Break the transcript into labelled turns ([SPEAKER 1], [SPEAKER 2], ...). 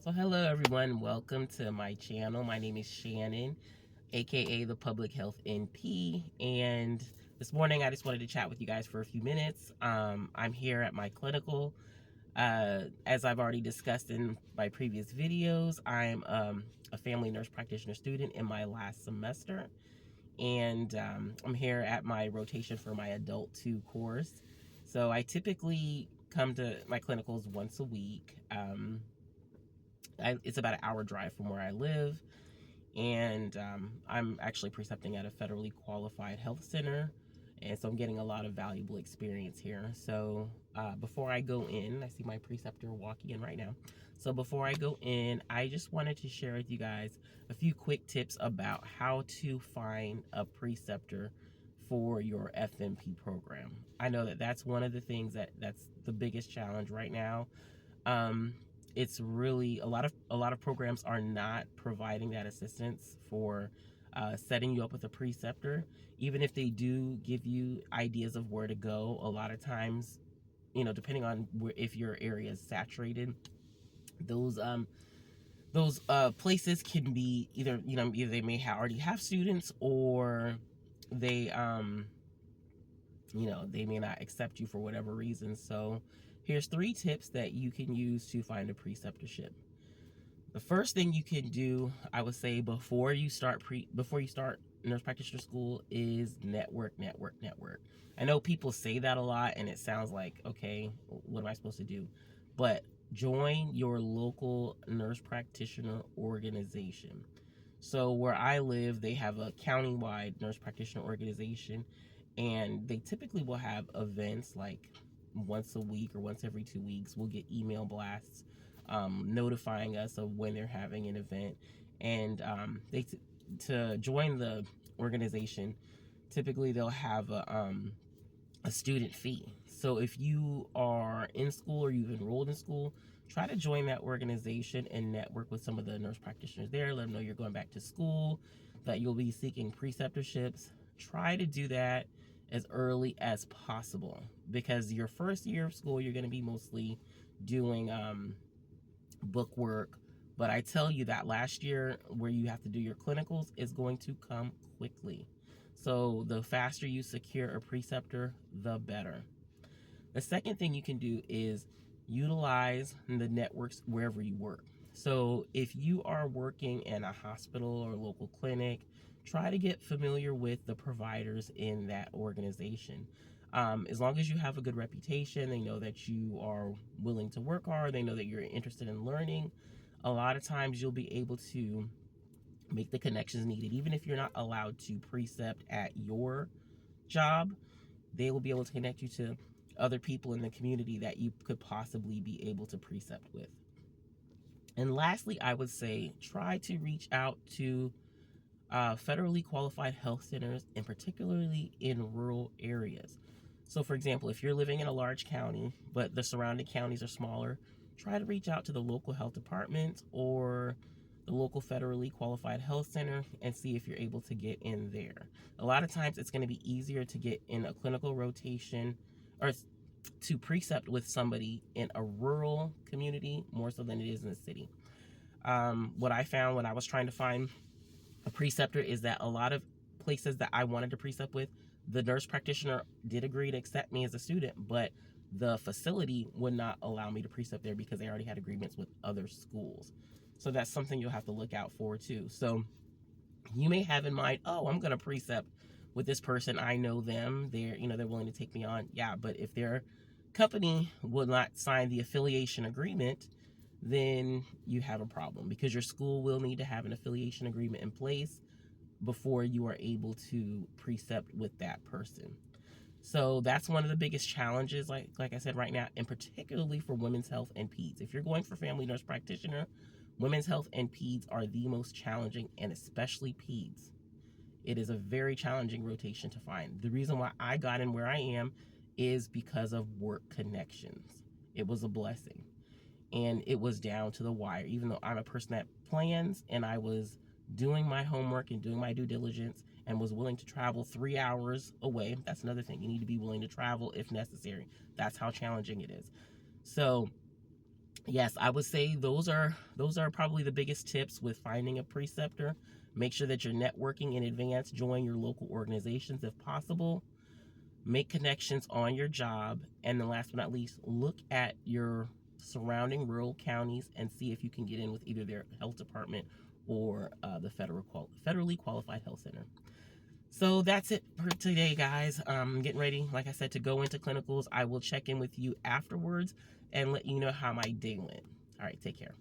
[SPEAKER 1] So hello everyone, welcome to my channel. My name is Shannon, aka the Public Health NP, and this morning I just wanted to chat with you guys for a few minutes. I'm here at my clinical. As I've already discussed in my previous videos, I'm a family nurse practitioner student in my last semester, and I'm here at my rotation for my Adult 2 course. So I typically come to my clinicals once a week. It's about an hour drive from where I live, and I'm actually precepting at a federally qualified health center, and so I'm getting a lot of valuable experience here. So before I go in, I see my preceptor walking in right now. So before I go in, I just wanted to share with you guys a few quick tips about how to find a preceptor for your FNP program. I know that that's one of the things that's the biggest challenge right now. um, it's really a lot of programs are not providing that assistance for setting you up with a preceptor. Even if they do give you ideas of where to go, a lot of times, depending on where, if your area is saturated, those places can be either they may already have students, or they they may not accept you for whatever reason. So here's 3 tips that you can use to find a preceptorship. The first thing you can do, I would say, before you start nurse practitioner school, is network, network, network. I know people say that a lot and it sounds like, okay, what am I supposed to do? But join your local nurse practitioner organization. So where I live, they have a countywide nurse practitioner organization, and they typically will have events like once a week or once every 2 weeks. We'll get email blasts notifying us of when they're having an event, and to join the organization, typically they'll have a student fee. So if you are in school or you've enrolled in school, try to join that organization and network with some of the nurse practitioners there. Let them know you're going back to school, that you'll be seeking preceptorships. Try to do that as early as possible, because your first year of school, you're going to be mostly doing book work. But I tell you, that last year where you have to do your clinicals is going to come quickly. So the faster you secure a preceptor, the better. The second thing you can do is utilize the networks wherever you work. So if you are working in a hospital or local clinic, try to get familiar with the providers in that organization. As long as you have a good reputation, they know that you are willing to work hard, they know that you're interested in learning. A lot of times you'll be able to make the connections needed. Even if you're not allowed to precept at your job, they will be able to connect you to other people in the community that you could possibly be able to precept with. And lastly, I would say try to reach out to federally qualified health centers, and particularly in rural areas. So, for example, if you're living in a large county, but the surrounding counties are smaller, try to reach out to the local health department or the local federally qualified health center and see if you're able to get in there. A lot of times it's going to be easier to get in a clinical rotation or to precept with somebody in a rural community more so than it is in the city. What I found when I was trying to find a preceptor is that a lot of places that I wanted to precept with, the nurse practitioner did agree to accept me as a student, but the facility would not allow me to precept there because they already had agreements with other schools. So that's something you'll have to look out for too. So you may have in mind, oh, I'm going to precept with this person. I know them. They're willing to take me on. Yeah, but if their company will not sign the affiliation agreement, then you have a problem, because your school will need to have an affiliation agreement in place before you are able to precept with that person. So that's one of the biggest challenges, like I said right now, and particularly for women's health and peds. If you're going for family nurse practitioner, women's health and peds are the most challenging, and especially peds. It is a very challenging rotation to find. The reason why I got in where I am is because of work connections. It was a blessing. And it was down to the wire. Even though I'm a person that plans, and I was doing my homework and doing my due diligence and was willing to travel 3 hours away. That's another thing. You need to be willing to travel if necessary. That's how challenging it is. So yes, I would say those are probably the biggest tips with finding a preceptor. Make sure that you're networking in advance. Join your local organizations if possible. Make connections on your job. And then last but not least, look at your surrounding rural counties and see if you can get in with either their health department or the federally qualified health center. So that's it for today, guys. Getting ready, like I said, to go into clinicals. I will check in with you afterwards and let you know how my day went. All right, take care.